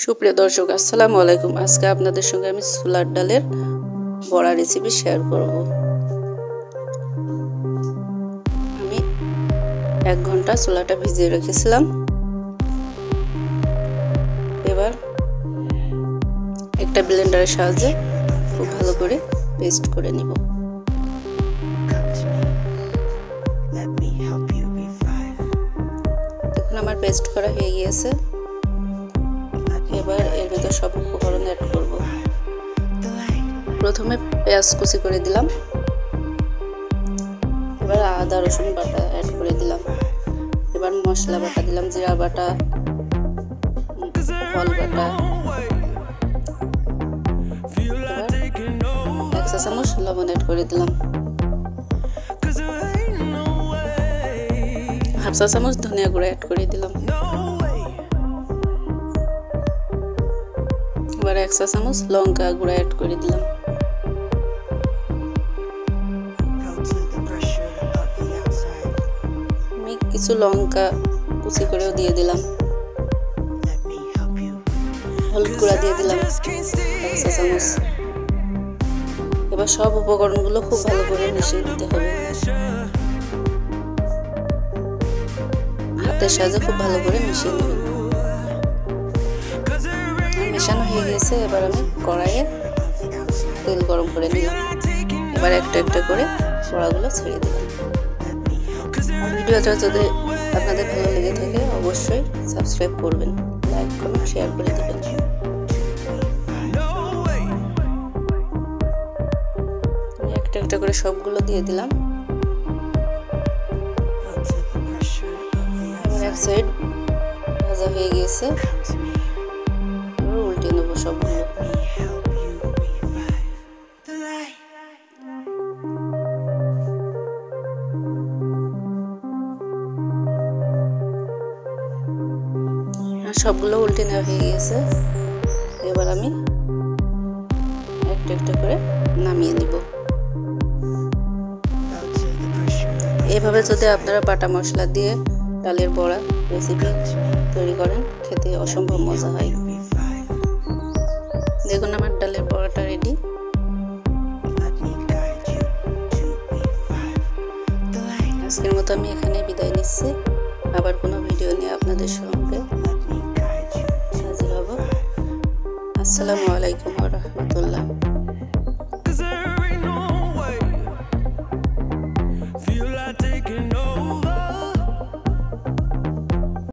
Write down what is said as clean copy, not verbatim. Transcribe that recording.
সুপ্রিয় দর্শক, আসসালামু আলাইকুম। আজকে আপনাদের সঙ্গে আমি ছোলার ডালের বড়া রেসিপি শেয়ার করব। আমি 1 ঘন্টা ছোলাটা ভিজিয়ে রেখেছিলাম। এবার একটা ব্লেন্ডারের সাহায্যে খুব ভালো করে পেস্ট করে নিব। দেখুন আমার পেস্ট করা হয়ে গিয়েছে। এবার এর ভিতর সব উপকরণ অ্যাড করব। প্রথমে পেঁয়াজ কুচি করে দিলাম। এবার আদা রসুন বাটা অ্যাড করে দিলাম। এবার মশলা বাটা দিলাম, জিরা বাটা, ফল বাটা। এবার 1 চা চামচ লবণ অ্যাড করে দিলাম। 1/2 চা চামচ ধনিয়া গুঁড়া অ্যাড করে দিলাম। এবার 1 চা চামচ লঙ্কা গুঁড়া অ্যাড করে দিলাম। আমি কিছু লঙ্কা কুচি করেও দিয়ে দিলাম। হলুদ গুঁড়া দিয়ে দিলাম 1 চা চামচ। এবার সব উপকরণগুলো খুব ভালো করে মিশিয়ে দিতে হবে। হাতের সাহায্যে খুব ভালো করে মিশিয়ে নেবেন। মেশানো হয়ে গেছে। এবার আমি কড়াইয়ে তেল গরম করে নিলাম। এবার একটা একটা করে বড়াগুলো ছেড়ে দিলাম। ভিডিওটা যদি আপনাদের ভালো লেগে থাকে অবশ্যই সাবস্ক্রাইব করবেন, লাইক কমেন্ট শেয়ার করে দেবেন। আমি একটা একটা করে সবগুলো দিয়ে দিলাম। এবার এক সাইড ভাজা হয়ে গিয়েছে। উল্টে নেব সবগুলো। সবগুলো উল্টে নেওয়া হয়ে গেছে। এবার আমি একটা একটা করে নামিয়ে নিব। এভাবে যদি আপনারা বাটা মশলা দিয়ে ডালের বড়া রেসিপি তৈরি করেন, খেতে অসম্ভব মজা হয়। দেখুন আমার ডালের বড়াটা রেডি। আজকের মতো আমি এখানে বিদায় নিচ্ছি। আবার কোনো ভিডিও নিয়ে আপনাদের সঙ্গে হাজির হব। আসসালামু আলাইকুম ওয়া রাহমাতুল্লাহ।